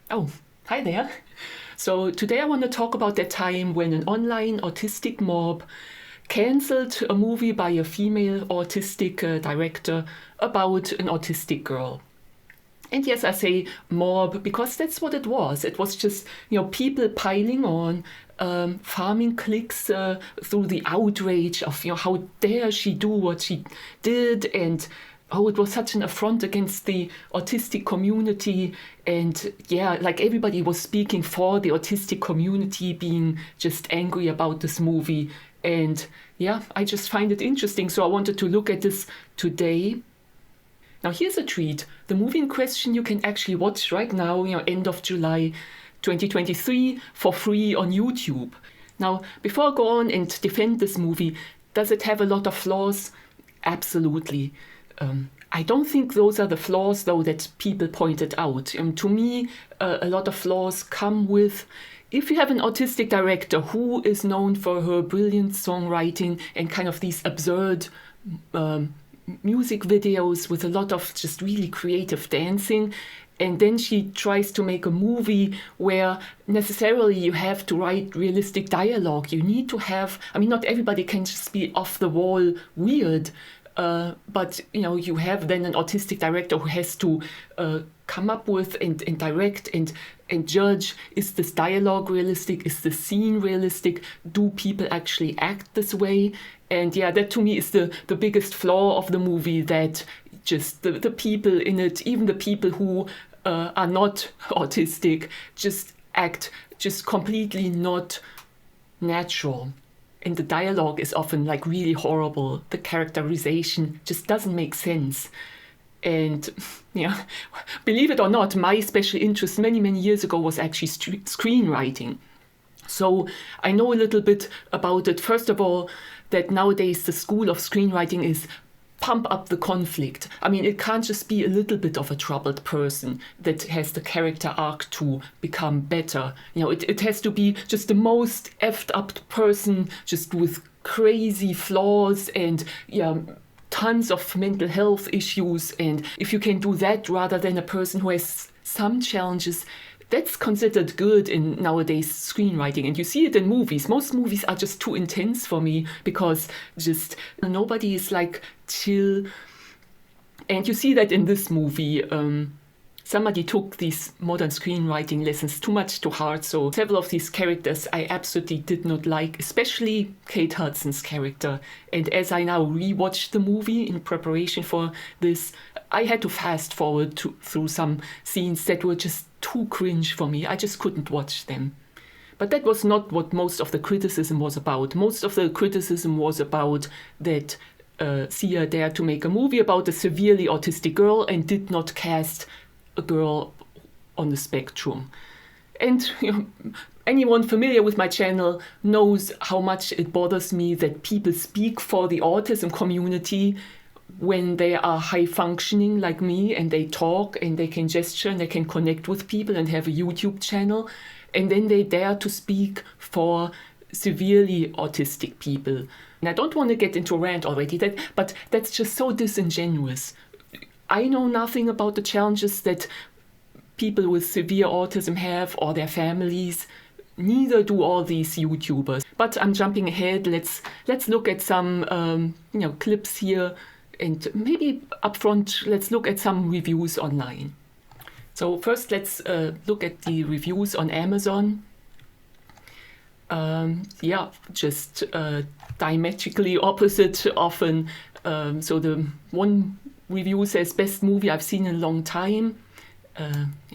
Oh, hi there. So today I want to talk about that time when an online autistic mob cancelled a movie by a female autistic director about an autistic girl. And yes, I say mob because that's what it was. It was just, people piling on, farming clicks through the outrage of, how dare she do what she did, and oh, it was such an affront against the autistic community. And yeah, like everybody was speaking for the autistic community, being just angry about this movie. And yeah, I just find it interesting. So I wanted to look at this today. Now here's a treat. The movie in question you can actually watch right now, end of July 2023 for free on YouTube. Now, before I go on and defend this movie, does it have a lot of flaws? Absolutely. I don't think those are the flaws, though, that people pointed out. To me, a lot of flaws come with if you have an autistic director who is known for her brilliant songwriting and kind of these absurd music videos with a lot of just really creative dancing, and then she tries to make a movie where necessarily you have to write realistic dialogue. You need to have, not everybody can just be off the wall weird. But you have then an autistic director who has to come up with and direct and judge, is this dialogue realistic, is the scene realistic, do people actually act this way? And yeah, that to me is the biggest flaw of the movie, that just the people in it, even the people who are not autistic, just act just completely not natural. And the dialogue is often like really horrible. The characterization just doesn't make sense. And yeah, believe it or not, my special interest many, many years ago was actually screenwriting. So I know a little bit about it. First of all, that nowadays the school of screenwriting is pump up the conflict. It can't just be a little bit of a troubled person that has the character arc to become better. It has to be just the most effed up person, just with crazy flaws and tons of mental health issues. And if you can do that rather than a person who has some challenges, that's considered good in nowadays screenwriting. And you see it in movies. Most movies are just too intense for me because just nobody is like chill. And you see that in this movie. Somebody took these modern screenwriting lessons too much to heart. So several of these characters I absolutely did not like, especially Kate Hudson's character. And as I now rewatched the movie in preparation for this, I had to fast forward through some scenes that were just too cringe for me. I just couldn't watch them. But that was not what most of the criticism was about. Most of the criticism was about that Sia dared to make a movie about a severely autistic girl and did not cast a girl on the spectrum. And anyone familiar with my channel knows how much it bothers me that people speak for the autism community when they are high functioning like me, and they talk and they can gesture and they can connect with people and have a YouTube channel, and then they dare to speak for severely autistic people. And I don't want to get into a rant already, but that's just so disingenuous. I know nothing about the challenges that people with severe autism have or their families. Neither do all these YouTubers. But I'm jumping ahead. Let's look at some clips here, and maybe up front let's look at some reviews online. So first let's look at the reviews on Amazon. Just diametrically opposite often. So the one review says, best movie I've seen in a long time.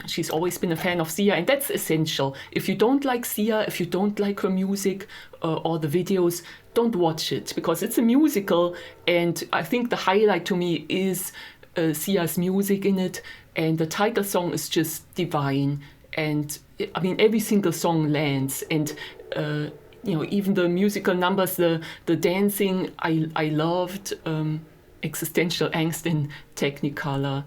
She's always been a fan of Sia, and that's essential. If you don't like Sia, if you don't like her music or the videos, don't watch it, because it's a musical, and I think the highlight to me is Sia's music in it, and the title song is just divine. And every single song lands, and even the musical numbers, the dancing, I loved. Existential angst in Technicolor.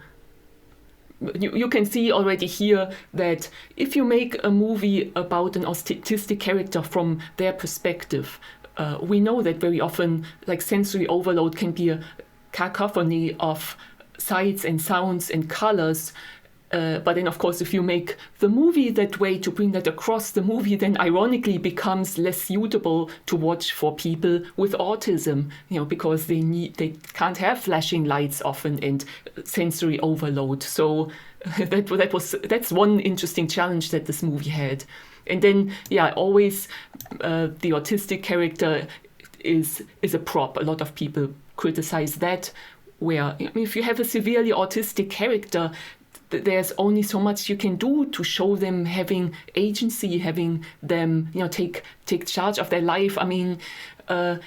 You can see already here that if you make a movie about an autistic character from their perspective, we know that very often like sensory overload can be a cacophony of sights and sounds and colors, But then, of course, if you make the movie that way to bring that across, the movie then ironically becomes less suitable to watch for people with autism, because they can't have flashing lights often and sensory overload. So that's one interesting challenge that this movie had. And then, always the autistic character is a prop. A lot of people criticize that, where if you have a severely autistic character, there's only so much you can do to show them having agency, having them, take charge of their life. I mean, again,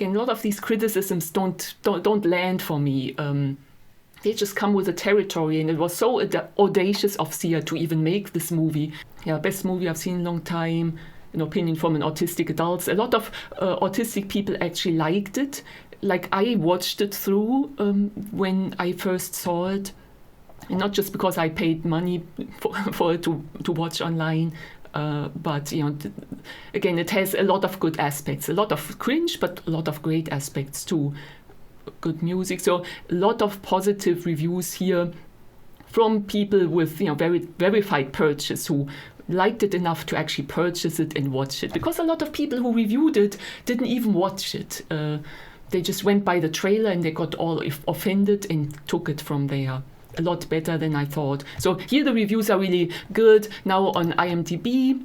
a lot of these criticisms don't land for me. They just come with the territory, and it was so audacious of Sia to even make this movie. Best movie I've seen in a long time, an opinion from an autistic adult. A lot of autistic people actually liked it. Like, I watched it through when I first saw it. And not just because I paid money for it to watch online, but again, it has a lot of good aspects, a lot of cringe, but a lot of great aspects too. Good music, so a lot of positive reviews here from people with very verified purchase who liked it enough to actually purchase it and watch it. Because a lot of people who reviewed it didn't even watch it. They just went by the trailer and they got all offended and took it from there. A lot better than I thought. So here the reviews are really good. Now on IMDb,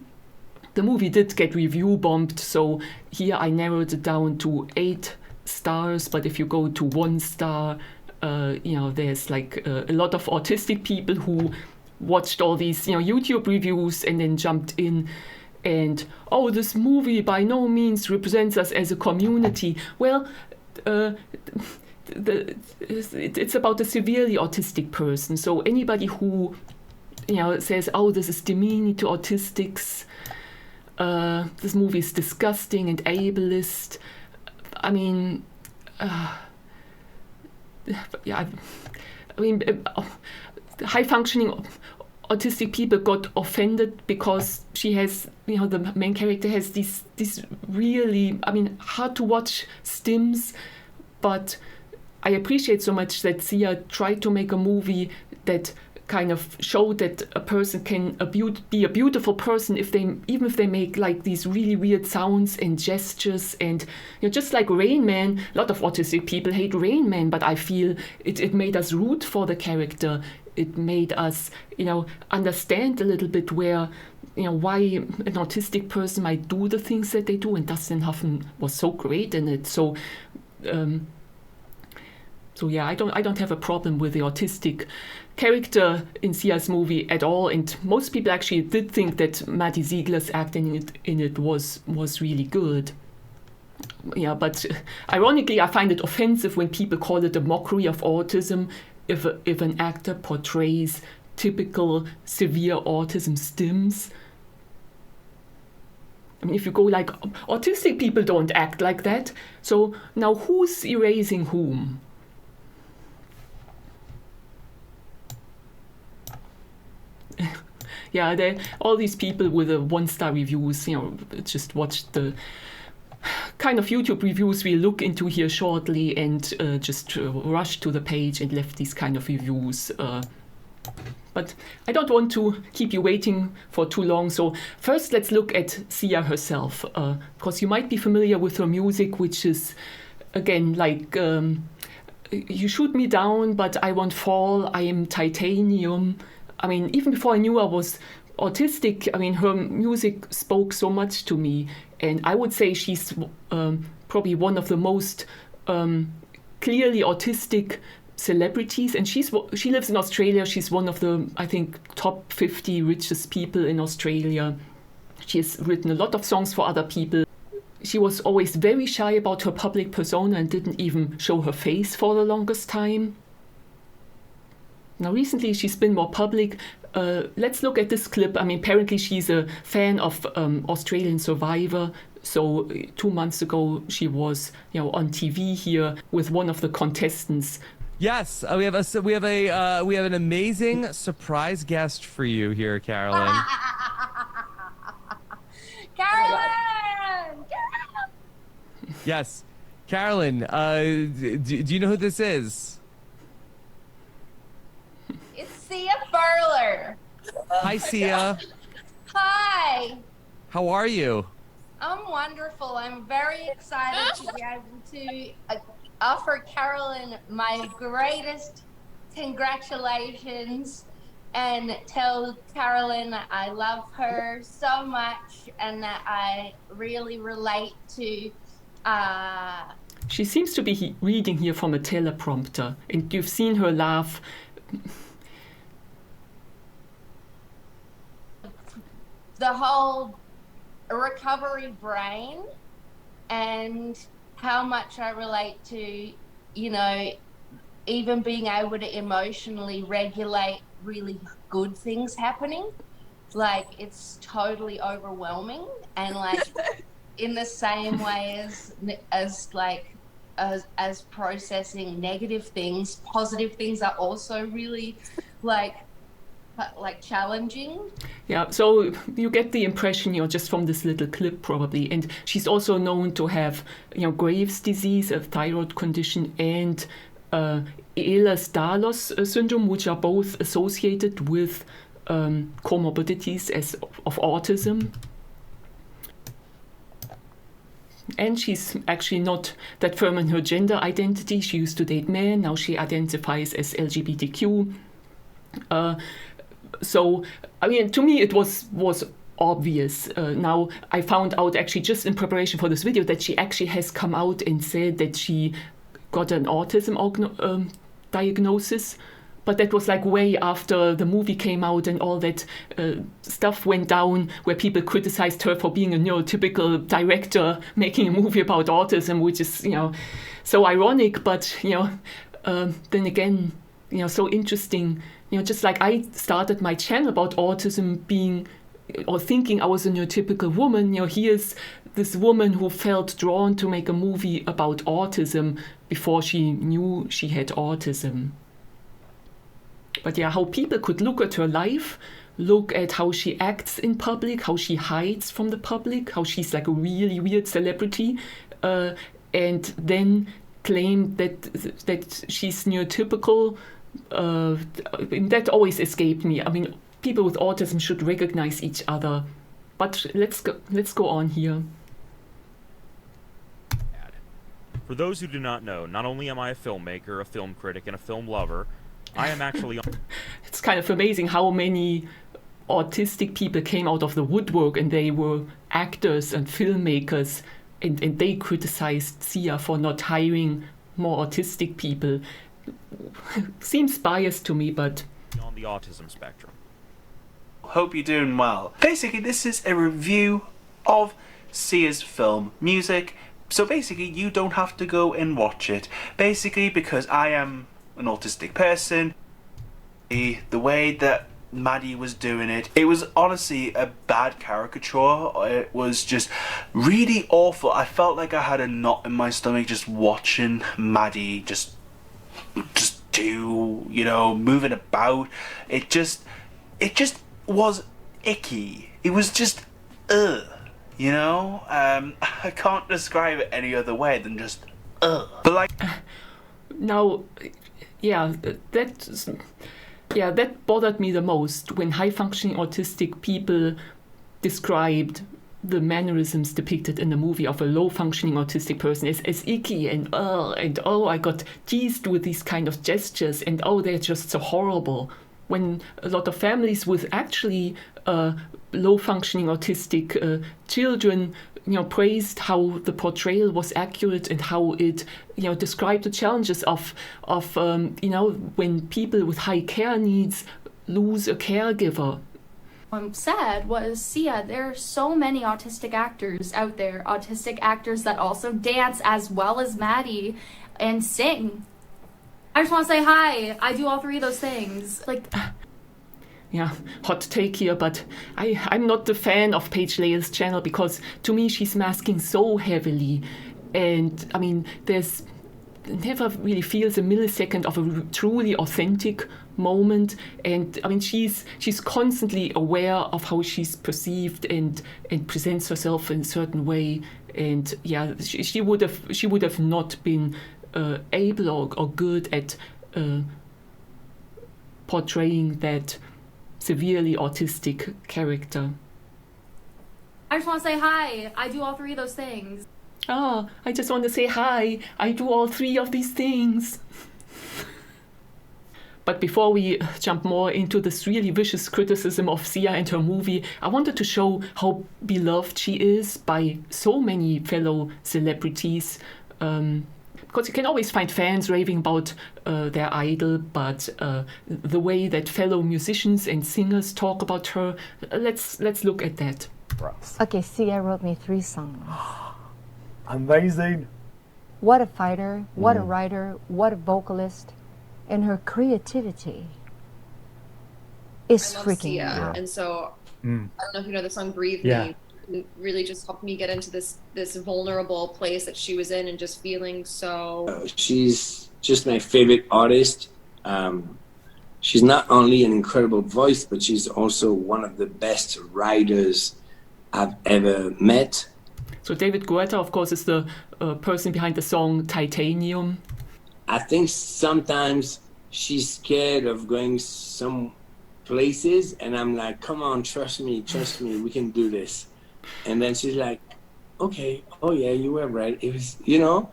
the movie did get review bombed, so here I narrowed it down to 8 stars. But if you go to 1 star, there's like a lot of autistic people who watched all these YouTube reviews and then jumped in and, this movie by no means represents us as a community. Well, it's about a severely autistic person. So anybody who says, this is demeaning to autistics, this movie is disgusting and ableist, I mean, high functioning autistic people got offended because she has, the main character has these really, hard to watch stims. But I appreciate so much that Sia tried to make a movie that kind of showed that a person can be a beautiful person even if they make like these really weird sounds and gestures, and just like Rain Man. A lot of autistic people hate Rain Man, but I feel it made us root for the character. It made us understand a little bit where why an autistic person might do the things that they do, and Dustin Hoffman was so great in it. So I don't have a problem with the autistic character in Sia's movie at all, and most people actually did think that Maddie Ziegler's acting in it was really good. But ironically, I find it offensive when people call it a mockery of autism if an actor portrays typical severe autism stims. If you go like, autistic people don't act like that, so now who's erasing whom? All these people with the 1-star reviews, just watched the kind of YouTube reviews we look into here shortly, and just rushed to the page and left these kind of reviews. But I don't want to keep you waiting for too long. So first, let's look at Sia herself, because you might be familiar with her music, which is, again, like, you shoot me down, but I won't fall. I am titanium. Even before I knew I was autistic, her music spoke so much to me. And I would say she's probably one of the most clearly autistic celebrities. And she lives in Australia. She's one of the, I think, top 50 richest people in Australia. She has written a lot of songs for other people. She was always very shy about her public persona and didn't even show her face for the longest time. Now, recently, she's been more public. Let's look at this clip. Apparently, she's a fan of Australian Survivor. So 2 months ago, she was, on TV here with one of the contestants. Yes, we have an amazing surprise guest for you here, Carolyn. Carolyn! Yes, Carolyn. Do you know who this is? It's Sia Furman. Hi, Sia. Hi. How are you? I'm wonderful. I'm very excited to be able to offer Carolyn my greatest congratulations and tell Carolyn I love her so much and that I really relate to She seems to be reading here from a teleprompter, and you've seen her laugh. the whole recovery brain and how much I relate to, even being able to emotionally regulate really good things happening. Like, it's totally overwhelming, and like in the same way as processing negative things, positive things are also really like challenging. Yeah, so you get the impression, just from this little clip probably. And she's also known to have, Graves' disease, a thyroid condition, and Ehlers-Danlos syndrome, which are both associated with comorbidities of autism. And she's actually not that firm in her gender identity. She used to date men, now she identifies as LGBTQ. So, I mean, to me it was obvious. Now, I found out actually just in preparation for this video that she actually has come out and said that she got an autism diagnosis. But that was like way after the movie came out and all that stuff went down, where people criticized her for being a neurotypical director making a movie about autism, which is, so ironic, but, then again, so interesting. Just like I started my channel about autism being or thinking I was a neurotypical woman, here's this woman who felt drawn to make a movie about autism before she knew she had autism. But yeah, how people could look at her life, look at how she acts in public, how she hides from the public, how she's like a really weird celebrity, and then claim that she's neurotypical. That always escaped me. I mean, people with autism should recognize each other. But let's go on here. For those who do not know, not only am I a filmmaker, a film critic, and a film lover, I am actually... It's kind of amazing how many autistic people came out of the woodwork, and they were actors and filmmakers, and they criticized Sia for not hiring more autistic people. Seems biased to me, but... on the autism spectrum. Hope you're doing well. Basically, this is a review of Sia's film Music. So basically, you don't have to go and watch it. Basically, because I am an autistic person, the way that Maddie was doing it, it was honestly a bad caricature. It was just really awful. I felt like I had a knot in my stomach just watching Maddie just do, moving about. It just was icky. It was just I can't describe it any other way than just but like now, that bothered me the most when high-functioning autistic people described the mannerisms depicted in the movie of a low-functioning autistic person as icky and I got teased with these kind of gestures, and they're just so horrible. When a lot of families with actually low-functioning autistic children, praised how the portrayal was accurate and how it, described the challenges of when people with high care needs lose a caregiver. Said was, Sia, there are so many autistic actors out there, autistic actors that also dance as well as Maddie and sing. I just want to say hi. I do all three of those things. Yeah, hot take here, but I'm not a fan of Paige Lael's channel because to me she's masking so heavily, and I mean there's never really feels a millisecond of a truly authentic moment, and I mean she's constantly aware of how she's perceived and presents herself in a certain way, and yeah, she would have not been able or good at portraying that severely autistic character. I just want to say hi. I do all three of those things. Ah, I just want to say hi. I do all three of these things. But before we jump more into this really vicious criticism of Sia and her movie, I wanted to show how beloved she is by so many fellow celebrities. Because you can always find fans raving about their idol, but the way that fellow musicians and singers talk about her, let's look at that. Okay, Sia wrote me 3 songs. Amazing. What a fighter, what a writer, what a vocalist, and her creativity is I love freaking Sia, out. and so I don't know if you know the song "Breathe Me." It really just helped me get into this vulnerable place that she was in, and just feeling so. She's just my favorite artist. She's not only an incredible voice, but she's also one of the best writers I've ever met. So David Guetta, of course, is the person behind the song Titanium. I think sometimes she's scared of going some places, and I'm like, come on, trust me, we can do this. And then she's like, okay, oh yeah, you were right. It was, you know?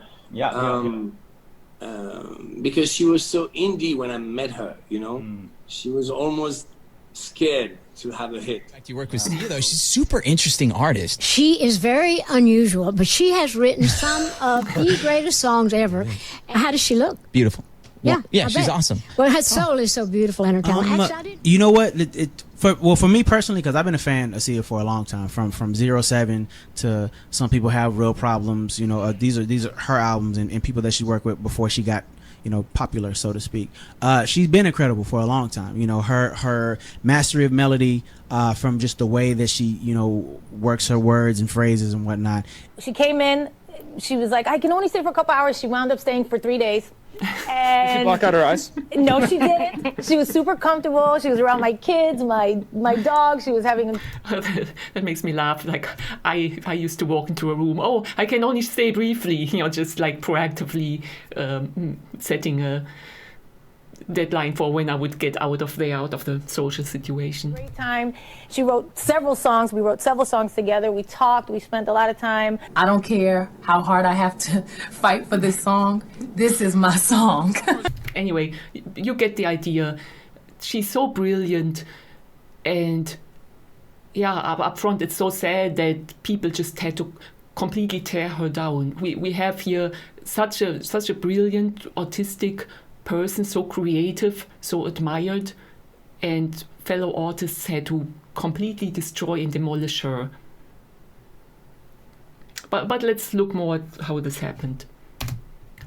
Because she was so indie when I met her, you know? She was almost scared to have a hit. You work with Sia, though. She's a super interesting artist. She is very unusual, but she has written some of the greatest songs ever. How does she look? Beautiful. Yeah, Well, yeah, I she's bet. awesome. Well, her soul is so beautiful in her talent. Actually, I didn't. You know what? For me personally, because I've been a fan of Sia for a long time, from 07 to Some People Have Real Problems. You know, these are her albums and people that she worked with before she got, you know, popular, so to speak. She's been incredible for a long time. You know, her mastery of melody, from just the way that she, you know, works her words and phrases and whatnot. She came in, she was like, I can only stay for a couple hours. She wound up staying for 3 days. And Did she block out her eyes? No, she didn't. She was super comfortable. She was around my kids, my dog. She was having That makes me laugh. Like I used to walk into a room. Oh, I can only stay briefly. You know, just like proactively setting a deadline for when I would get out of the social situation. great time. She wrote several songs. We wrote several songs together. We talked. We spent a lot of time. I don't care how hard I have to fight for this song. This is my song. Anyway, you get the idea. She's so brilliant, and yeah, up front it's so sad that people just had to completely tear her down. We have here such a brilliant autistic person, so creative, so admired, and fellow artists had to completely destroy and demolish her. But let's look more at how this happened.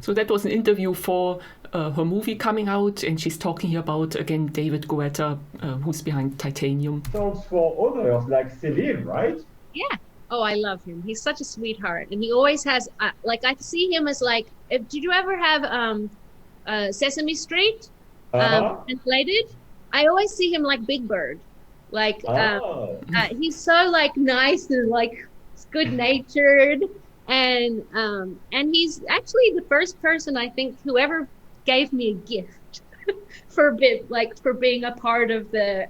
So that was an interview for her movie coming out, and she's talking here about, again, David Guetta, who's behind Titanium. Songs for others like Celine, right? Yeah. Oh, I love him. He's such a sweetheart, and he always has. Like I see him as like. Did you ever have Sesame Street translated? I always see him like Big Bird. Like he's so like nice and like good natured, and he's actually the first person I think who ever gave me a gift for being a part of the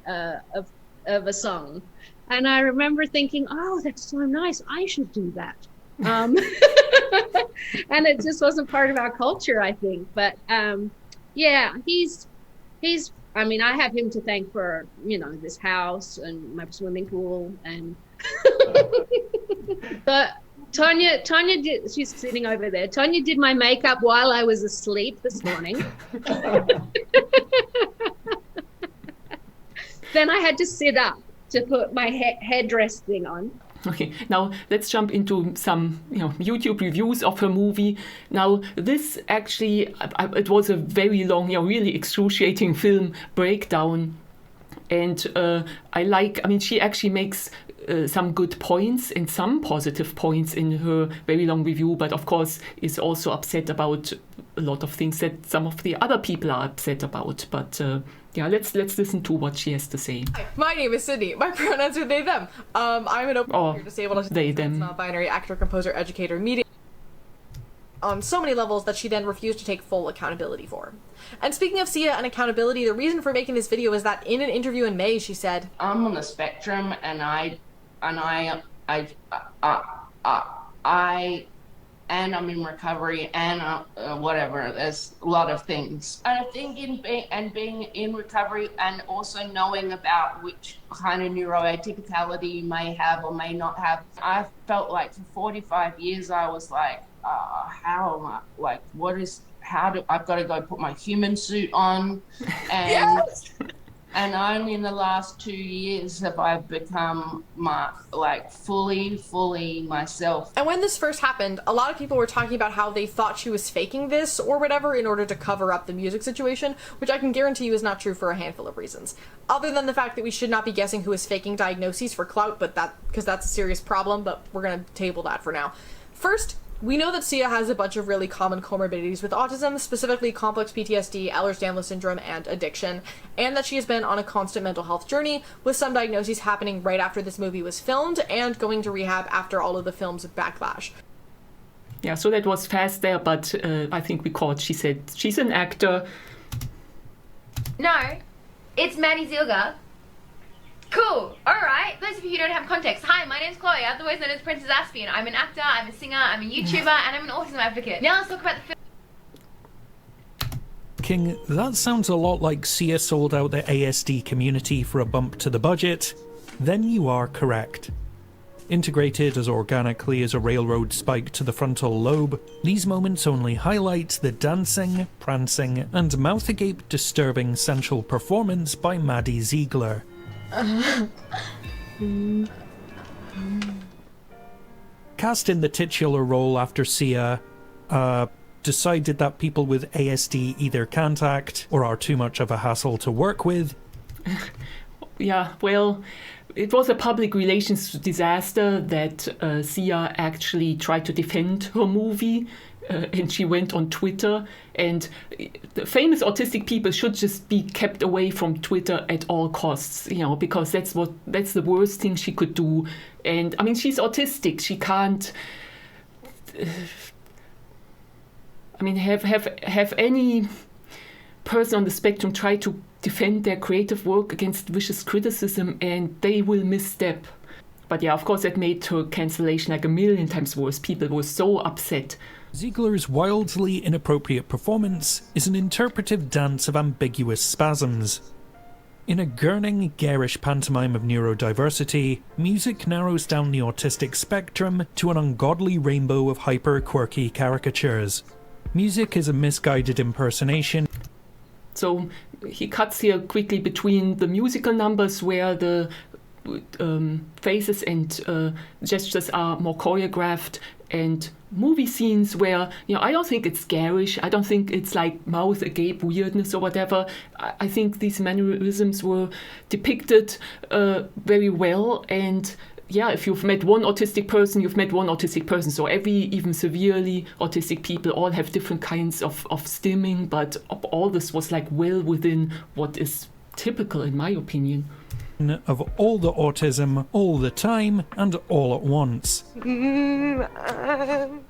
of a song. And I remember thinking, oh, that's so nice. I should do that. And it just wasn't part of our culture, I think. But yeah, he's. I mean, I have him to thank for this house and my swimming pool and. But Tonya did. She's sitting over there. Tonya did my makeup while I was asleep this morning. Then I had to sit up to put my headdress thing on. Okay, now let's jump into some YouTube reviews of her movie. Now this actually, it was a very long, really excruciating film breakdown. And she actually makes some good points and some positive points in her very long review, but of course is also upset about a lot of things that some of the other people are upset about. But yeah, let's listen to what she has to say. Hi, my name is Sydney. My pronouns are they, them. I'm an open disabled they, them. non-binary actor, composer, educator, media. on so many levels that she then refused to take full accountability for. And speaking of Sia and accountability, the reason for making this video is that in an interview in May, she said, I'm on the spectrum, and I I'm in recovery, and whatever. There's a lot of things. And I think being in recovery, and also knowing about which kind of neuroatypicality you may have or may not have, I felt like for 45 years I was like, how am I? Like, I've got to go put my human suit on, and yes! And only in the last 2 years have I become fully myself. And when this first happened, a lot of people were talking about how they thought she was faking this or whatever in order to cover up the music situation, which I can guarantee you is not true for a handful of reasons. Other than the fact that we should not be guessing who is faking diagnoses for clout, because that's a serious problem, but we're gonna table that for now. First, we know that Sia has a bunch of really common comorbidities with autism, specifically complex PTSD, Ehlers-Danlos syndrome, and addiction, and that she has been on a constant mental health journey, with some diagnoses happening right after this movie was filmed and going to rehab after all of the film's backlash. Yeah, so that was fast there, but I think we caught, she said she's an actor. No, it's Maddie Zielger. Cool. Alright, those of you who don't have context. Hi, my name's Chloe, otherwise known as Princess Aspian. I'm an actor, I'm a singer, I'm a YouTuber, and I'm an autism advocate. Now let's talk about the film. King, that sounds a lot like Sia sold out the ASD community for a bump to the budget. Then you are correct. Integrated as organically as a railroad spike to the frontal lobe, these moments only highlight the dancing, prancing, and mouth-agape disturbing sensual performance by Maddie Ziegler. Cast in the titular role after Sia decided that people with ASD either can't act or are too much of a hassle to work with. Yeah, well, it was a public relations disaster that Sia actually tried to defend her movie. And she went on Twitter, and the famous autistic people should just be kept away from Twitter at all costs, because that's the worst thing she could do. And I mean, she's autistic. She can't, have any person on the spectrum try to defend their creative work against vicious criticism, and they will misstep. But yeah, of course, that made her cancellation like a million times worse. People were so upset. Ziegler's wildly inappropriate performance is an interpretive dance of ambiguous spasms. In a gurning, garish pantomime of neurodiversity, music narrows down the autistic spectrum to an ungodly rainbow of hyper-quirky caricatures. Music is a misguided impersonation. So he cuts here quickly between the musical numbers where the faces and gestures are more choreographed, and movie scenes where, I don't think it's garish. I don't think it's like mouth agape weirdness or whatever. I think these mannerisms were depicted very well. And yeah, if you've met one autistic person, you've met one autistic person. So even severely autistic people all have different kinds of stimming, but all this was like well within what is typical, in my opinion. Of all the autism, all the time, and all at once.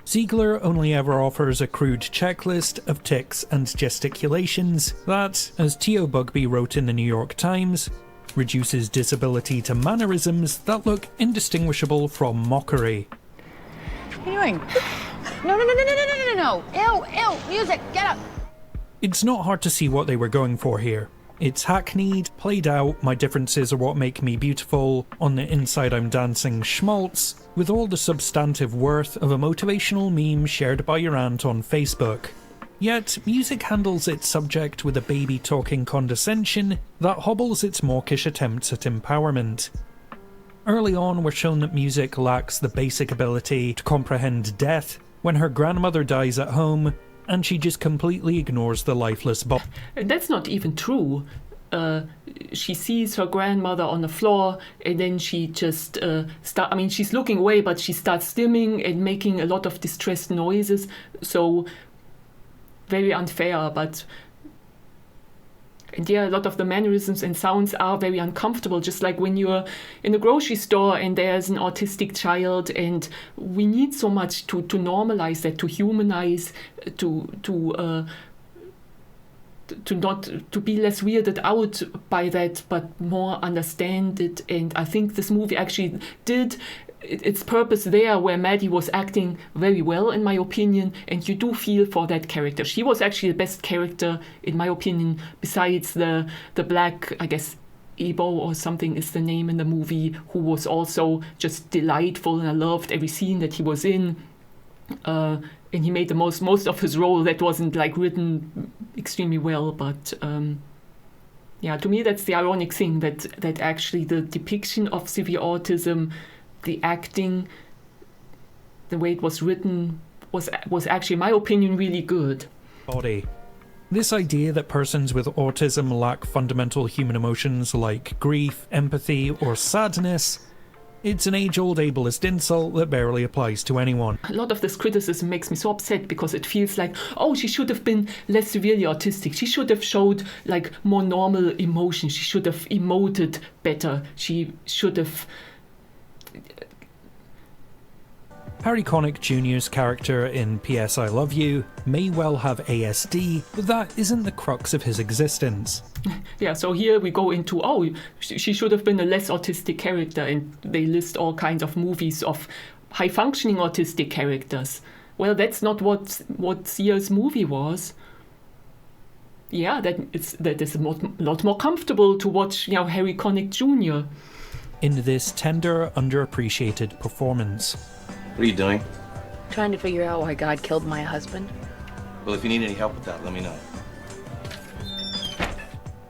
Ziegler only ever offers a crude checklist of tics and gesticulations that, as Theo Bugby wrote in the New York Times, reduces disability to mannerisms that look indistinguishable from mockery. What are you doing? No. Ew, music, get up. It's not hard to see what they were going for here. It's hackneyed, played out, my differences are what make me beautiful, on the inside I'm dancing schmaltz, with all the substantive worth of a motivational meme shared by your aunt on Facebook. Yet, music handles its subject with a baby-talking condescension that hobbles its mawkish attempts at empowerment. Early on, we're shown that music lacks the basic ability to comprehend death when her grandmother dies at home, and she just completely ignores the lifeless body. That's not even true. She sees her grandmother on the floor, and then she just she's looking away, but she starts stimming and making a lot of distressed noises. So very unfair, but And yeah, a lot of the mannerisms and sounds are very uncomfortable, just like when you're in a grocery store and there's an autistic child, and we need so much to normalize that, to humanize, to be less weirded out by that, but more understand it. And I think this movie actually did its purpose there, where Maddie was acting very well, in my opinion, and you do feel for that character. She was actually the best character, in my opinion, besides the black, I guess, Ebo or something is the name in the movie, who was also just delightful, and I loved every scene that he was in. And he made the most of his role. That wasn't like written extremely well, but yeah, to me that's the ironic thing, that actually the depiction of severe autism, the acting, the way it was written, was actually, in my opinion, really good. Body. This idea that persons with autism lack fundamental human emotions like grief, empathy, or sadness, it's an age-old ableist insult that barely applies to anyone. A lot of this criticism makes me so upset, because it feels like, oh, she should have been less severely autistic. She should have showed like more normal emotions. She should have emoted better. She should have... Harry Connick Jr.'s character in P.S. I Love You may well have ASD, but that isn't the crux of his existence. Yeah, so here we go into, oh, she should have been a less autistic character, and they list all kinds of movies of high-functioning autistic characters. Well, that's not what Sia's movie was. Yeah, that is a lot more comfortable to watch, Harry Connick Jr. in this tender, underappreciated performance. What are you doing? Trying to figure out why God killed my husband. Well, if you need any help with that, let me know.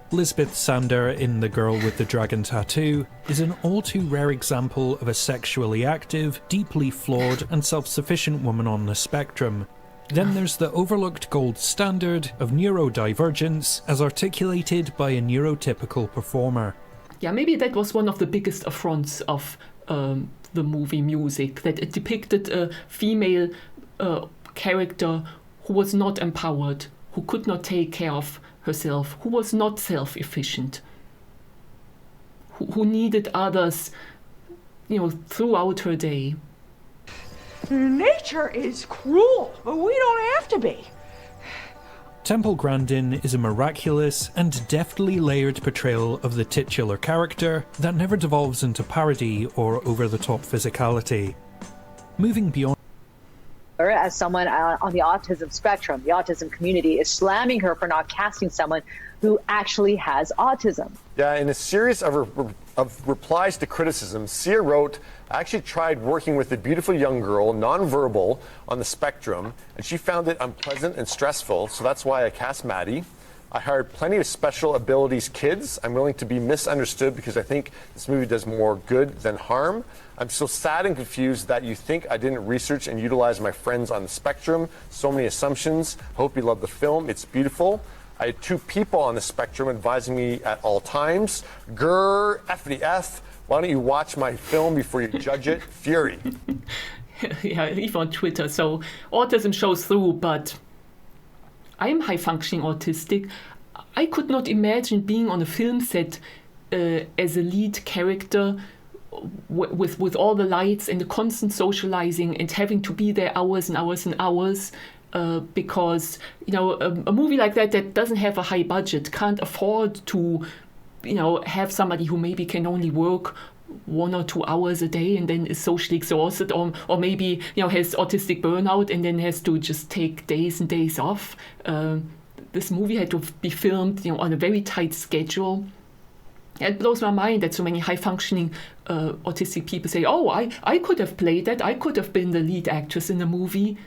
Lisbeth Sander in The Girl with the Dragon Tattoo is an all-too-rare example of a sexually active, deeply flawed and self-sufficient woman on the spectrum. Then there's the overlooked gold standard of neurodivergence as articulated by a neurotypical performer. Yeah, maybe that was one of the biggest affronts of the movie Music, that it depicted a female character who was not empowered, who could not take care of herself, who was not self-efficient, who needed others, throughout her day. Nature is cruel, but we don't have to be. Temple Grandin is a miraculous and deftly layered portrayal of the titular character that never devolves into parody or over-the-top physicality. Moving beyond... As someone on the autism spectrum, the autism community is slamming her for not casting someone who actually has autism. Yeah, in a series of replies to criticism, Sia wrote, I actually tried working with a beautiful young girl, nonverbal, on the spectrum, and she found it unpleasant and stressful, so that's why I cast Maddie. I hired plenty of special abilities kids. I'm willing to be misunderstood because I think this movie does more good than harm. I'm so sad and confused that you think I didn't research and utilize my friends on the spectrum. So many assumptions. Hope you love the film. It's beautiful. I had 2 people on the spectrum advising me at all times. Grr, F-the F. Why don't you watch my film before you judge it? Fury. Yeah, leave on Twitter. So autism shows through, but I'm high-functioning autistic. I could not imagine being on a film set as a lead character with all the lights and the constant socializing and having to be there hours and hours and hours. Because a movie like that doesn't have a high budget can't afford to have somebody who maybe can only work 1 or 2 hours a day and then is socially exhausted, or maybe has autistic burnout and then has to just take days and days off. This movie had to be filmed on a very tight schedule. It blows my mind that so many high-functioning autistic people say, oh, I could have played that, I could have been the lead actress in the movie.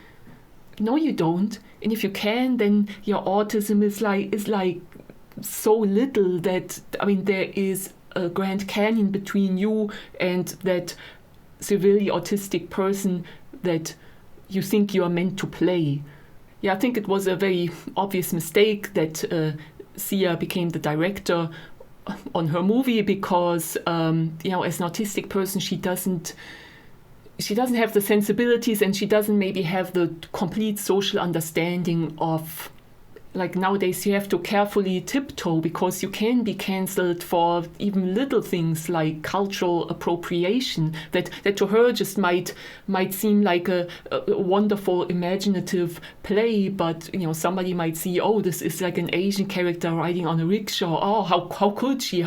No, you don't. And if you can, then your autism is like so little that, there is a Grand Canyon between you and that severely autistic person that you think you are meant to play. Yeah, I think it was a very obvious mistake that Sia became the director on her movie because, as an autistic person, she doesn't have the sensibilities and she doesn't maybe have the complete social understanding of like nowadays you have to carefully tiptoe because you can be cancelled for even little things like cultural appropriation that to her just might seem like a wonderful imaginative play, but somebody might see, oh, this is like an Asian character riding on a rickshaw. Oh, how could she?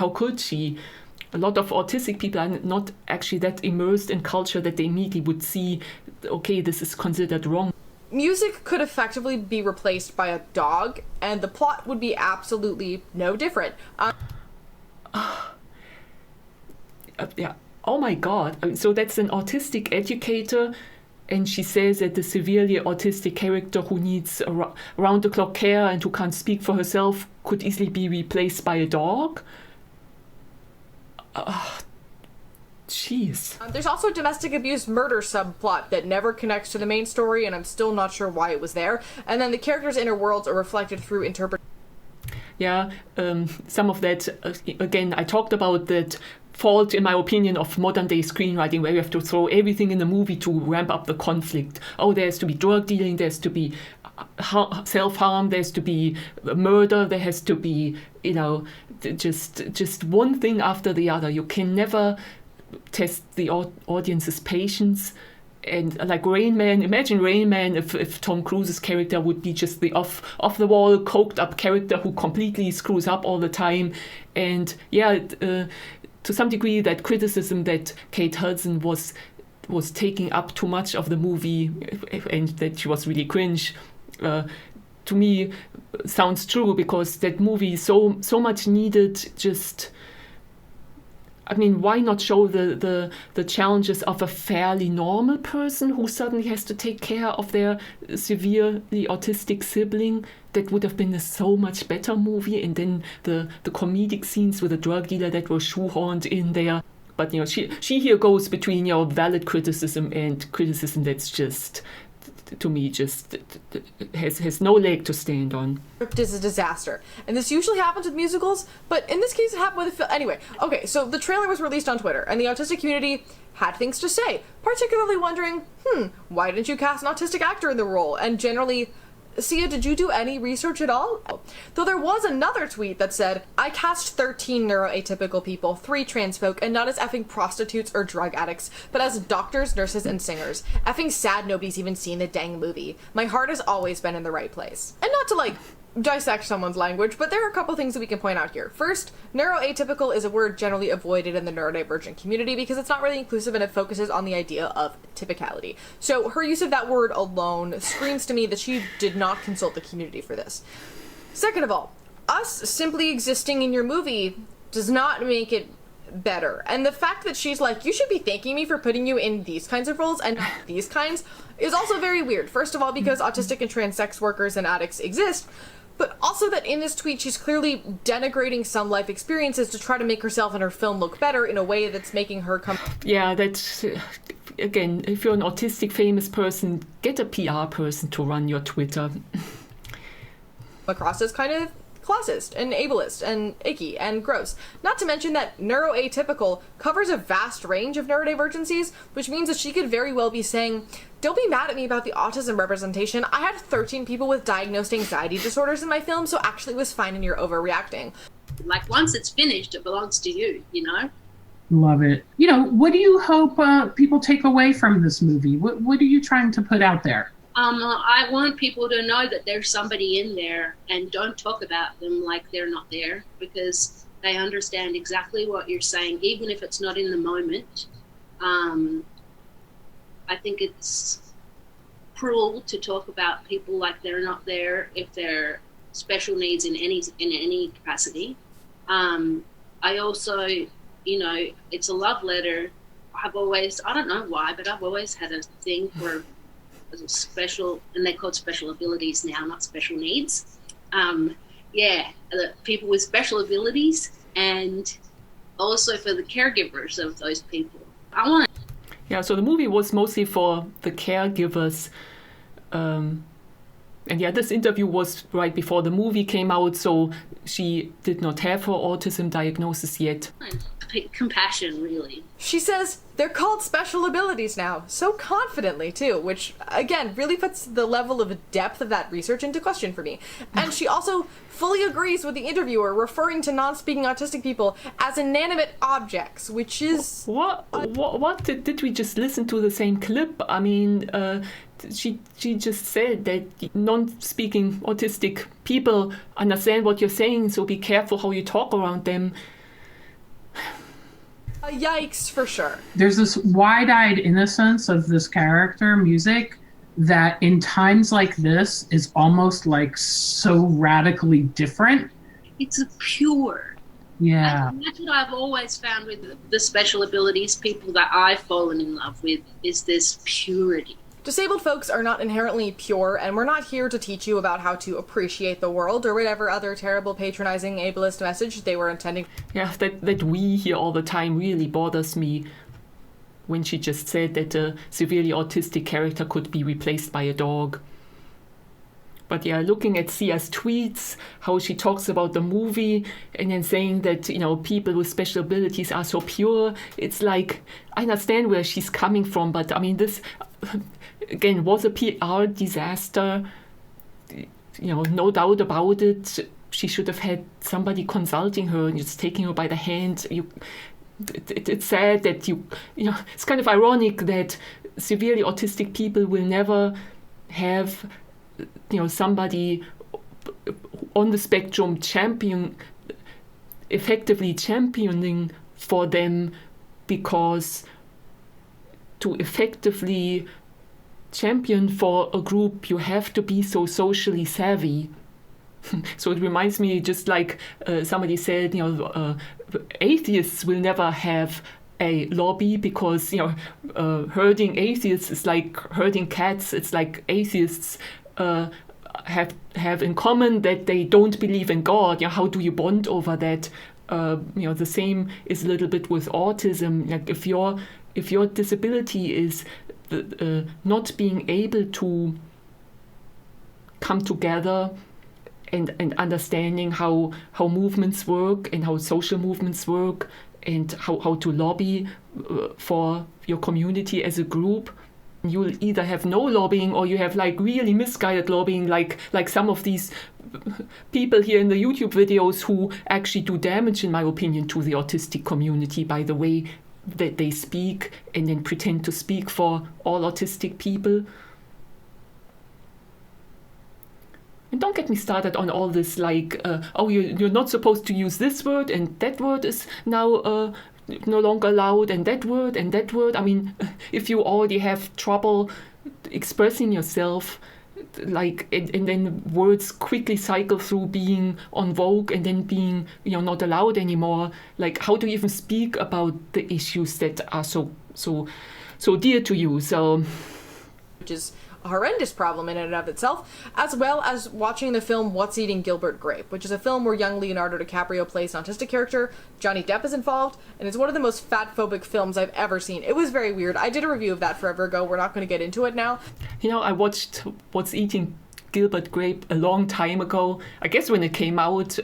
A lot of autistic people are not actually that immersed in culture that they immediately would see, okay, this is considered wrong. Music could effectively be replaced by a dog, and the plot would be absolutely no different. Yeah. Oh my God. So that's an autistic educator, and she says that the severely autistic character who needs round-the-clock care and who can't speak for herself could easily be replaced by a dog? Jeez. There's also a domestic abuse murder subplot that never connects to the main story, and I'm still not sure why it was there. And then the characters' inner worlds are reflected through interpretation. Yeah, some of that, again, I talked about that fault, in my opinion, of modern day screenwriting, where you have to throw everything in the movie to ramp up the conflict. Oh, there has to be drug dealing, there's to be self-harm, there's to be murder, there has to be, just one thing after the other. You can never test the audience's patience. And like Rain Man, imagine Rain Man if Tom Cruise's character would be just the off-the-wall, coked-up character who completely screws up all the time. And yeah, to some degree, that criticism that Kate Hudson was taking up too much of the movie and that she was really cringe, to me sounds true, because that movie so much needed just... I mean, why not show the challenges of a fairly normal person who suddenly has to take care of their severely autistic sibling? That would have been a so much better movie. And then the comedic scenes with the drug dealer that were shoehorned in there. But, she here goes between, valid criticism and criticism that's just, to me, just has no leg to stand on. Is a disaster, and this usually happens with musicals, but in this case it happened with a film. Anyway, okay, so the trailer was released on Twitter, and the autistic community had things to say, particularly wondering, why didn't you cast an autistic actor in the role? And generally, Sia, did you do any research at all? Though there was another tweet that said, I cast 13 neuroatypical people, 3 trans folk, and not as effing prostitutes or drug addicts, but as doctors, nurses, and singers. Effing sad nobody's even seen the dang movie. My heart has always been in the right place. And not to, dissect someone's language, but there are a couple things that we can point out here. First, neuroatypical is a word generally avoided in the neurodivergent community because it's not really inclusive and it focuses on the idea of typicality. So her use of that word alone screams to me that she did not consult the community for this. Second of all, us simply existing in your movie does not make it better. And the fact that she's like, you should be thanking me for putting you in these kinds of roles and not these kinds is also very weird. First of all, because autistic and trans sex workers and addicts exist, but also that in this tweet she's clearly denigrating some life experiences to try to make herself and her film look better in a way that's making her come... Yeah, that's... Again, if you're an autistic famous person, get a PR person to run your Twitter. across as kind of classist and ableist and icky and gross. Not to mention that neuroatypical covers a vast range of neurodivergencies, which means that she could very well be saying, don't be mad at me about the autism representation. I had 13 people with diagnosed anxiety disorders in my film, so actually it was fine and you're overreacting. Like, once it's finished, it belongs to you, Love it. What do you hope people take away from this movie? What are you trying to put out there? I want people to know that there's somebody in there and don't talk about them like they're not there, because they understand exactly what you're saying, even if it's not in the moment. I think it's cruel to talk about people like they're not there if they're special needs in any capacity. I also, it's a love letter. I don't know why, but I've always had a thing for special, and they're called special abilities now, not special needs. People with special abilities, and also for the caregivers of those people. So the movie was mostly for the caregivers. And this interview was right before the movie came out, so she did not have her autism diagnosis yet. Compassion, really. She says, They're called special abilities now, so confidently too, which again really puts the level of depth of that research into question for me. And she also fully agrees with the interviewer, referring to non-speaking autistic people as inanimate objects, which is what did we just listen to the same clip? I mean, she just said that non-speaking autistic people understand what you're saying, so be careful how you talk around them. Yikes, for sure. There's this wide-eyed innocence of this character, Music, that in times like this is almost like so radically different. It's a pure. Yeah. And that's what I've always found with the special abilities people that I've fallen in love with, is this purity. Disabled folks are not inherently pure, and we're not here to teach you about how to appreciate the world or whatever other terrible, patronizing, ableist message they were intending. Yeah, that we hear all the time really bothers me when she just said that a severely autistic character could be replaced by a dog. But yeah, looking at Sia's tweets, how she talks about the movie and then saying that, you know, people with special abilities are so pure, it's like, I understand where she's coming from, but I mean, this again was a PR disaster, you know, no doubt about it. She should have had somebody consulting her and just taking her by the hand. It's sad that you know, it's kind of ironic that severely autistic people will never have, you know, somebody on the spectrum effectively championing for them, because to effectively champion for a group, you have to be so socially savvy. So it reminds me, just like somebody said, you know, atheists will never have a lobby because, you know, herding atheists is like herding cats. It's like atheists have in common that they don't believe in God. You know, how do you bond over that? You know, the same is a little bit with autism. Like if your disability is not being able to come together and understanding how movements work and how social movements work and how to lobby for your community as a group, you'll either have no lobbying or you have like really misguided lobbying, like some of these people here in the YouTube videos who actually do damage, in my opinion, to the autistic community by the way that they speak and then pretend to speak for all autistic people. And don't get me started on all this like, oh, you're not supposed to use this word and that word is now no longer allowed and that word and that word. I mean, if you already have trouble expressing yourself, like, and then words quickly cycle through being on vogue and then being, you know, not allowed anymore, like how do you even speak about the issues that are so dear to you? So, which is a horrendous problem in and of itself, as well as watching the film What's Eating Gilbert Grape, which is a film where young Leonardo DiCaprio plays an autistic character, Johnny Depp is involved, and it's one of the most fat-phobic films I've ever seen. It was very weird. I did a review of that forever ago. We're not going to get into it now. You know, I watched What's Eating Gilbert Grape a long time ago. I guess when it came out,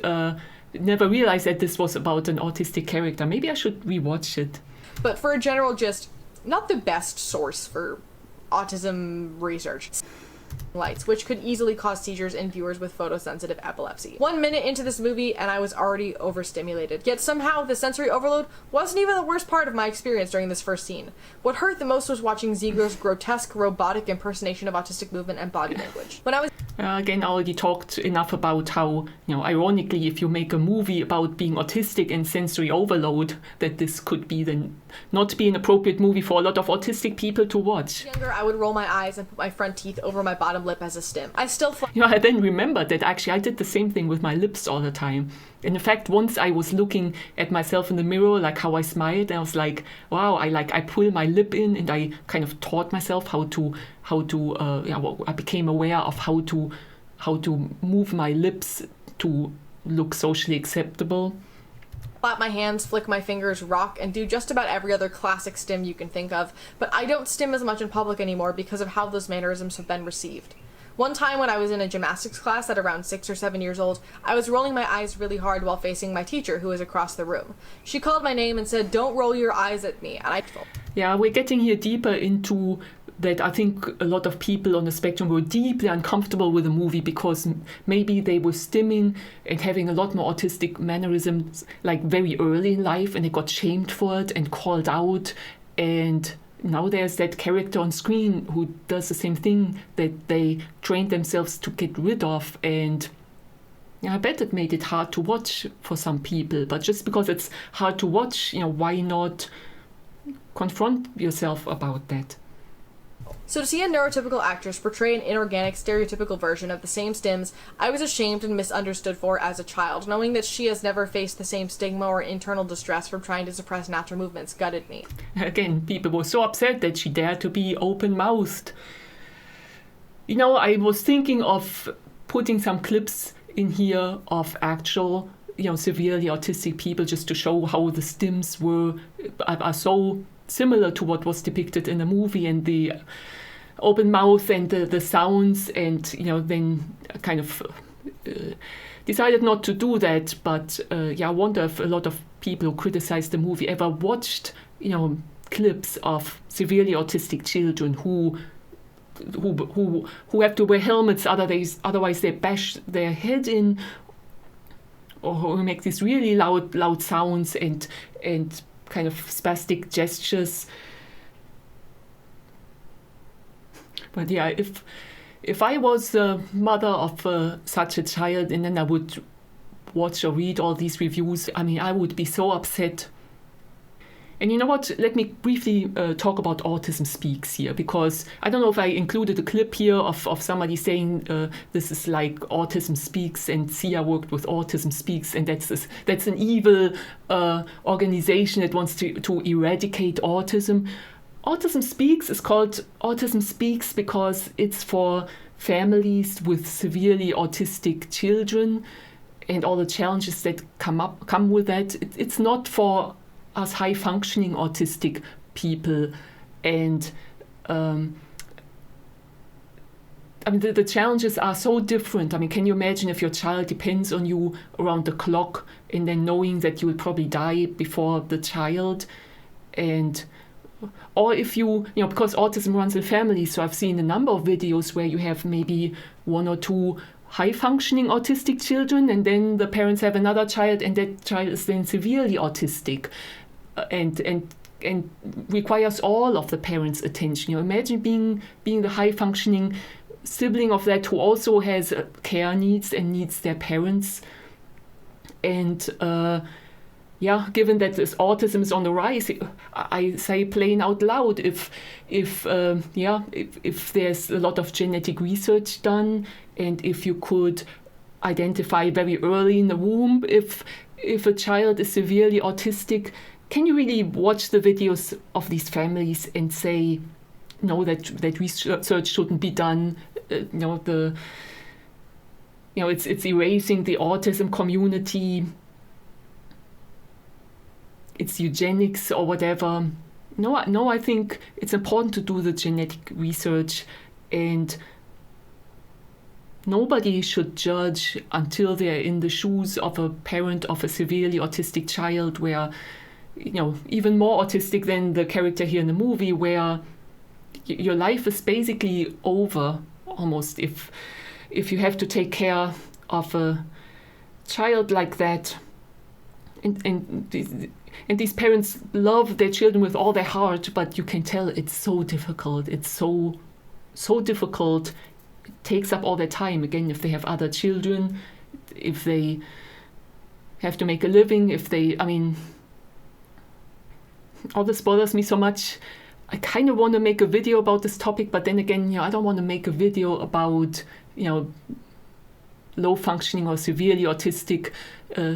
never realized that this was about an autistic character. Maybe I should rewatch it. But for a general gist, not the best source for autism research. Lights, which could easily cause seizures in viewers with photosensitive epilepsy. 1 minute into this movie and I was already overstimulated. Yet somehow the sensory overload wasn't even the worst part of my experience during this first scene. What hurt the most was watching Ziegler's grotesque, robotic impersonation of autistic movement and body language. When I was again, I already talked enough about how, you know, ironically, if you make a movie about being autistic and sensory overload, that this could be not be an appropriate movie for a lot of autistic people to watch. Younger, I would roll my eyes and put my front teeth over my bottom lip as a stim. I still you know, I then remembered that actually I did the same thing with my lips all the time. And in fact, once I was looking at myself in the mirror, like how I smiled, and I was like, wow, I pull my lip in, and I kind of taught myself how to I became aware of how to move my lips to look socially acceptable. Clap my hands, flick my fingers, rock, and do just about every other classic stim you can think of, but I don't stim as much in public anymore because of how those mannerisms have been received. One time when I was in a gymnastics class at around 6 or 7 years old, I was rolling my eyes really hard while facing my teacher, who was across the room. She called my name and said, "Don't roll your eyes at me," and I Yeah, we're getting here deeper into that. I think a lot of people on the spectrum were deeply uncomfortable with the movie because maybe they were stimming and having a lot more autistic mannerisms like very early in life, and they got shamed for it and called out. And now there's that character on screen who does the same thing that they trained themselves to get rid of. And I bet it made it hard to watch for some people. But just because it's hard to watch, why not confront yourself about that? So to see a neurotypical actress portray an inorganic, stereotypical version of the same stims I was ashamed and misunderstood for as a child, knowing that she has never faced the same stigma or internal distress from trying to suppress natural movements, gutted me. Again, people were so upset that she dared to be open-mouthed. I was thinking of putting some clips in here of actual, severely autistic people just to show how the stims are so similar to what was depicted in the movie, and the open mouth and the sounds, and then kind of decided not to do that. But I wonder if a lot of people who criticized the movie ever watched clips of severely autistic children who have to wear helmets, otherwise they bash their head in, or who make these really loud sounds and kind of spastic gestures. But yeah, if I was the mother of such a child, and then I would watch or read all these reviews, I would be so upset. And you know what? Let me briefly talk about Autism Speaks here, because I don't know if I included a clip here of somebody saying this is like Autism Speaks and Sia worked with Autism Speaks, and that's an evil organization that wants to eradicate autism. Autism Speaks is called Autism Speaks because it's for families with severely autistic children and all the challenges that come with that. It's not for us high-functioning autistic people. And the challenges are so different. Can you imagine if your child depends on you around the clock, and then knowing that you will probably die before the child? Or if because autism runs in families, so I've seen a number of videos where you have maybe one or two high-functioning autistic children, and then the parents have another child, and that child is then severely autistic, and requires all of the parents' attention. Imagine being the high-functioning sibling of that who also has care needs and needs their parents. And given that this autism is on the rise, I say plain out loud, if there's a lot of genetic research done, and if you could identify very early in the womb if a child is severely autistic, can you really watch the videos of these families and say, no, that research shouldn't be done? It's erasing the autism community. It's eugenics or whatever. No, I think it's important to do the genetic research, and nobody should judge until they're in the shoes of a parent of a severely autistic child, where, even more autistic than the character here in the movie, where your life is basically over almost if you have to take care of a child like that. And these parents love their children with all their heart, but you can tell it's so difficult. It's so difficult. It takes up all their time. Again, if they have other children, if they have to make a living, all this bothers me so much. I kind of want to make a video about this topic, but then again, I don't want to make a video about, low functioning or severely autistic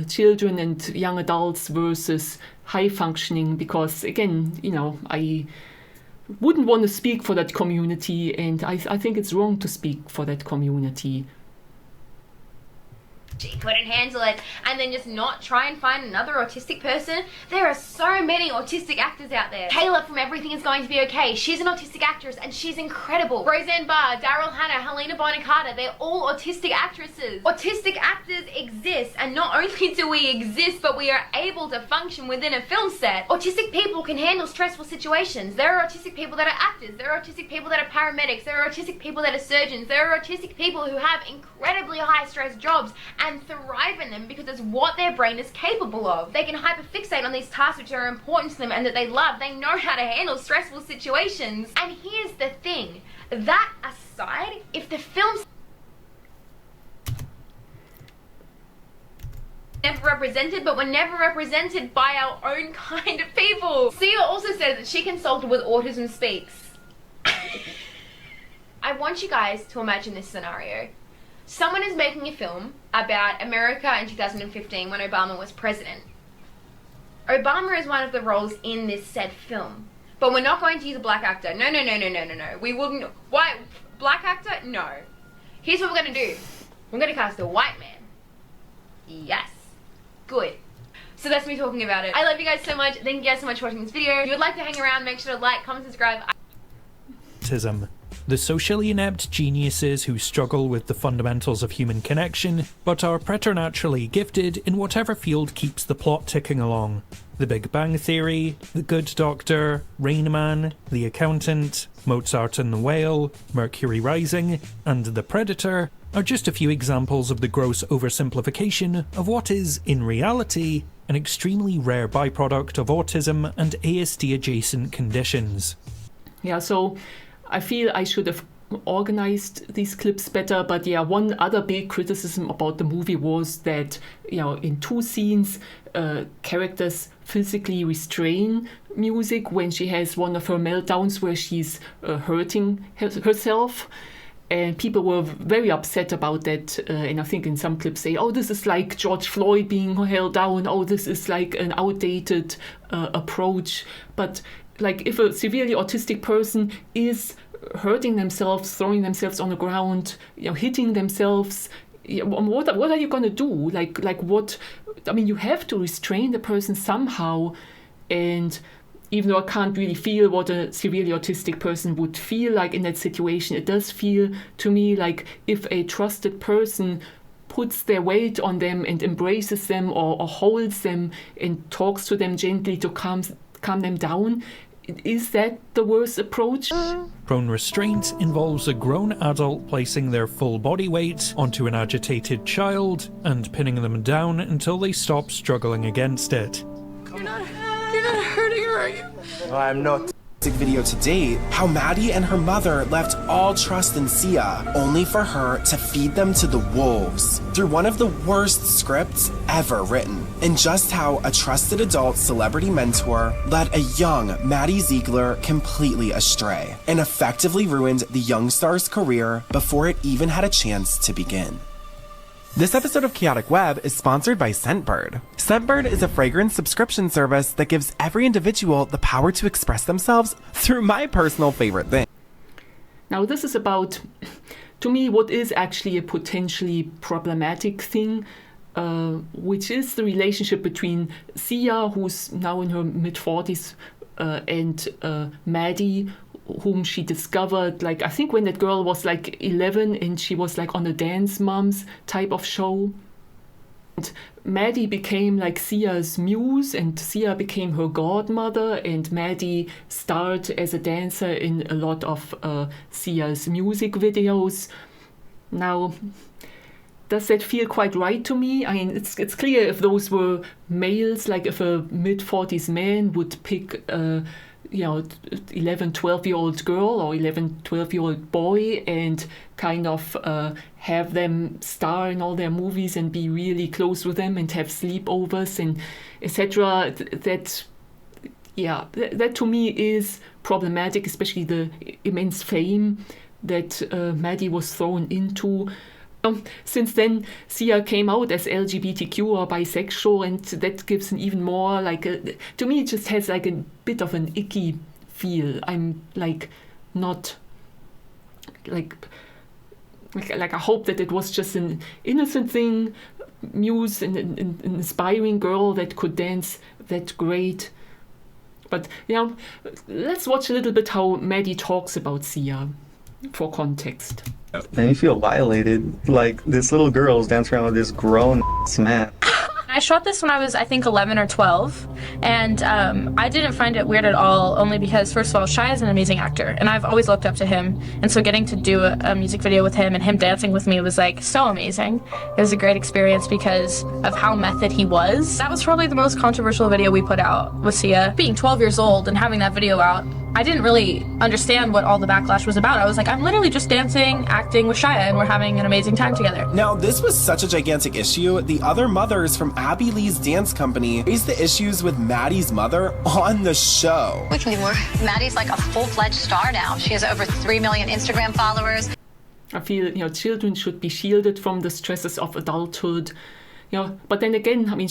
children and young adults versus high functioning, because again, I wouldn't want to speak for that community, and I think it's wrong to speak for that community. she couldn't handle it, and then just not try and find another autistic person. There are so many autistic actors out there. Kayla from Everything Is Going to Be Okay, she's an autistic actress and she's incredible. Roseanne Barr, Daryl Hannah, Helena Bonham Carter, they're all autistic actresses. Autistic actors exist, and not only do we exist, but we are able to function within a film set. Autistic people can handle stressful situations. There are autistic people that are actors, there are autistic people that are paramedics, there are autistic people that are surgeons, there are autistic people who have incredibly high stress jobs and thrive in them because it's what their brain is capable of. They can hyperfixate on these tasks which are important to them and that they love. They know how to handle stressful situations. And here's the thing, that aside, if the film's never represented, but we're never represented by our own kind of people. Sia also says that she consulted with Autism Speaks. I want you guys to imagine this scenario. Someone is making a film about America in 2015 when Obama was president. Obama is one of the roles in this said film. But we're not going to use a black actor. No. We wouldn't. Why? Black actor? No. Here's what we're going to do. We're going to cast a white man. Yes. Good. So that's me talking about it. I love you guys so much. Thank you guys so much for watching this video. If you would like to hang around, make sure to like, comment, subscribe. Autism. The socially inept geniuses who struggle with the fundamentals of human connection, but are preternaturally gifted in whatever field keeps the plot ticking along. The Big Bang Theory, The Good Doctor, Rain Man, The Accountant, Mozart and the Whale, Mercury Rising, and The Predator are just a few examples of the gross oversimplification of what is, in reality, an extremely rare byproduct of autism and ASD-adjacent conditions. Yeah, so I feel I should have organized these clips better, but yeah, one other big criticism about the movie was that, you know, in two scenes, characters physically restrain music when she has one of her meltdowns where she's hurting herself. And people were very upset about that, and I think in some clips say, oh, this is like George Floyd being held down, oh, this is like an outdated approach. But like if a severely autistic person is hurting themselves, throwing themselves on the ground, you know, hitting themselves, what are you going to do? Like what? I mean, you have to restrain the person somehow. And even though I can't really feel what a severely autistic person would feel like in that situation, it does feel to me like if a trusted person puts their weight on them and embraces them or holds them and talks to them gently to calm them down, is that the worst approach? Prone restraint involves a grown adult placing their full body weight onto an agitated child and pinning them down until they stop struggling against it. You're not hurting her, are you? I'm not. Video to date, how Maddie and her mother left all trust in Sia, only for her to feed them to the wolves through one of the worst scripts ever written, and just how a trusted adult celebrity mentor led a young Maddie Ziegler completely astray and effectively ruined the young star's career before it even had a chance to begin. This episode of Chaotic Web is sponsored by Scentbird. Scentbird is a fragrance subscription service that gives every individual the power to express themselves through my personal favorite thing. Now this is about, to me, what is actually a potentially problematic thing, which is the relationship between Sia, who's now in her mid-40s, and Maddie, whom she discovered, like, I think when that girl was like 11 and she was like on a Dance Moms type of show. And Maddie became like Sia's muse and Sia became her godmother, and Maddie starred as a dancer in a lot of Sia's music videos. Now, does that feel quite right to me? I mean, it's clear if those were males, like if a mid-40s man would pick 11, 12-year-old girl or 11, 12-year-old boy and kind of have them star in all their movies and be really close with them and have sleepovers and etc. That to me is problematic, especially the immense fame that Maddie was thrown into. Since then, Sia came out as LGBTQ or bisexual, and that gives an even more, like, to me it just has like a bit of an icky feel. I'm like not like I hope that it was just an innocent thing, muse, an inspiring girl that could dance that great. But let's watch a little bit how Maddie talks about Sia for context. And you feel violated, like this little girl's dancing around with this grown man. I shot this when I was, I think, 11 or 12, and I didn't find it weird at all, only because, first of all, Shai is an amazing actor, and I've always looked up to him, and so getting to do a music video with him and him dancing with me was, like, so amazing. It was a great experience because of how method he was. That was probably the most controversial video we put out with Sia. Being 12 years old and having that video out, I didn't really understand what all the backlash was about. I was like, I'm literally just dancing, acting with Shia, and we're having an amazing time together. Now, this was such a gigantic issue. The other mothers from Abby Lee's dance company raised the issues with Maddie's mother on the show. We can do more. Maddie's like a full-fledged star now. She has over 3 million Instagram followers. I feel, children should be shielded from the stresses of adulthood. But then again, I mean,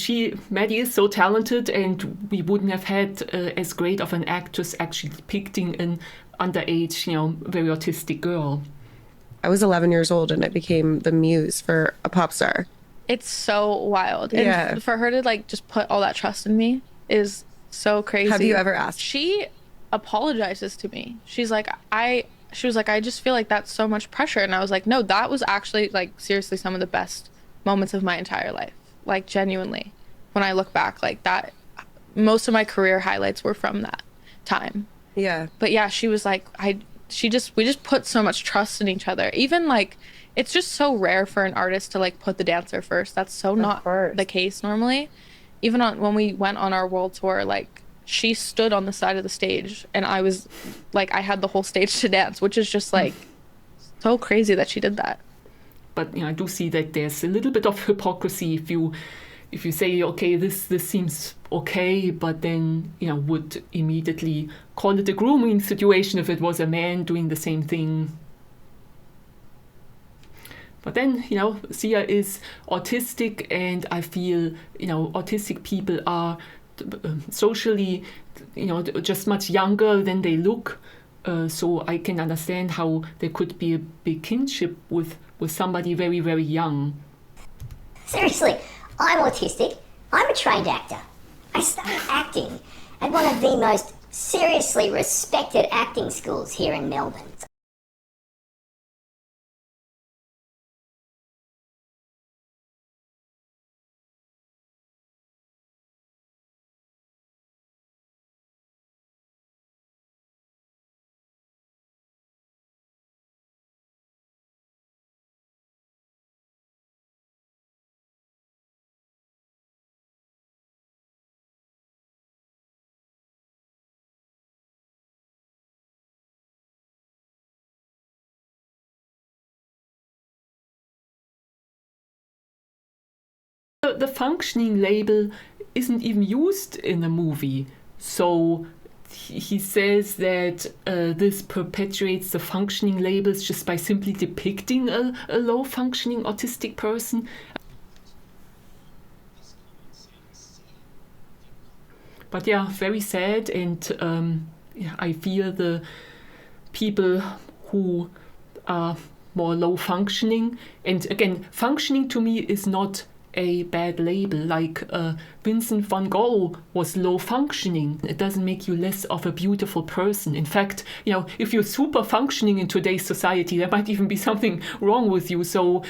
Maddie is so talented, and we wouldn't have had as great of an actress actually depicting an underage, very autistic girl. I was 11 years old and I became the muse for a pop star. It's so wild. And Yeah. for her to like just put all that trust in me is so crazy. Have you ever asked? She apologizes to me. She was like, I just feel like that's so much pressure. And I was like, no, that was actually like seriously some of the best moments of my entire life. Like genuinely, when I look back, like that, most of my career highlights were from that time. Yeah. But yeah, she was like, we just put so much trust in each other. Even like, it's just so rare for an artist to like put the dancer first. That's so not the case normally. Even when we went on our world tour, like she stood on the side of the stage and I was like, I had the whole stage to dance, which is just like so crazy that she did that. But I do see that there's a little bit of hypocrisy if you say, okay, this seems okay, but then would immediately call it a grooming situation if it was a man doing the same thing. But then Sia is autistic, and I feel autistic people are socially just much younger than they look. So I can understand how there could be a big kinship with somebody very, very young. Seriously, I'm autistic. I'm a trained actor. I studied acting at one of the most seriously respected acting schools here in Melbourne. The functioning label isn't even used in the movie. So he says that this perpetuates the functioning labels just by simply depicting a low-functioning autistic person. But yeah, very sad, and I feel the people who are more low-functioning, and again, functioning to me is not a bad label. Like Vincent van Gogh was low functioning. It doesn't make you less of a beautiful person. In fact, if you're super functioning in today's society, there might even be something wrong with you. So,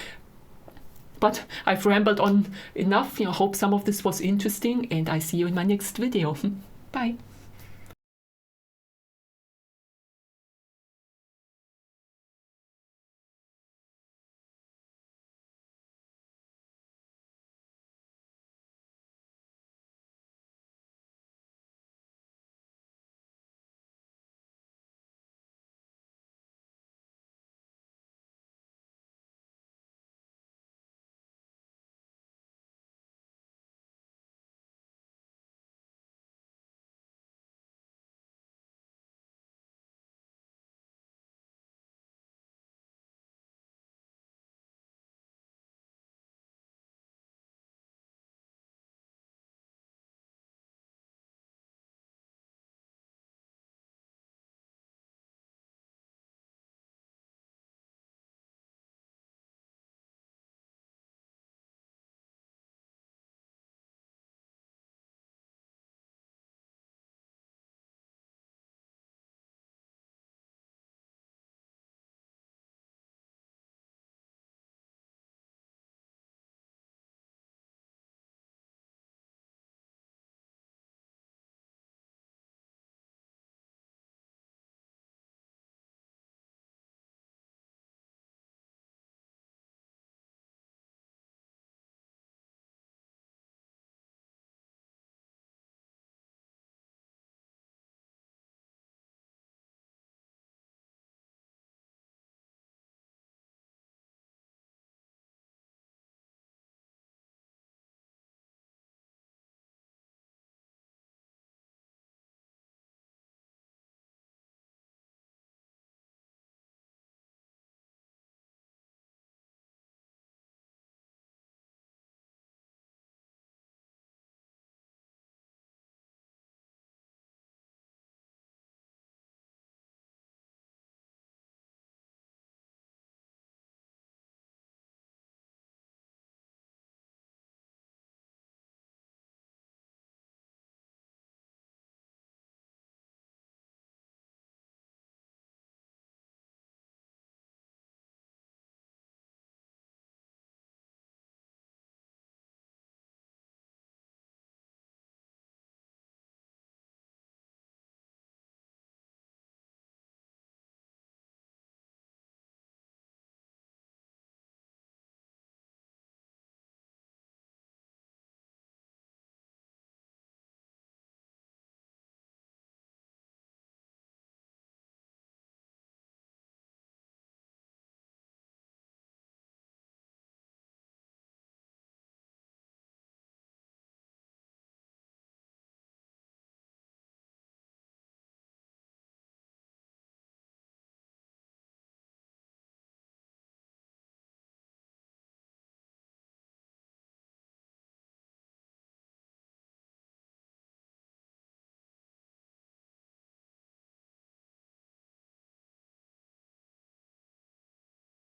but I've rambled on enough. Hope some of this was interesting, and I see you in my next video. Bye.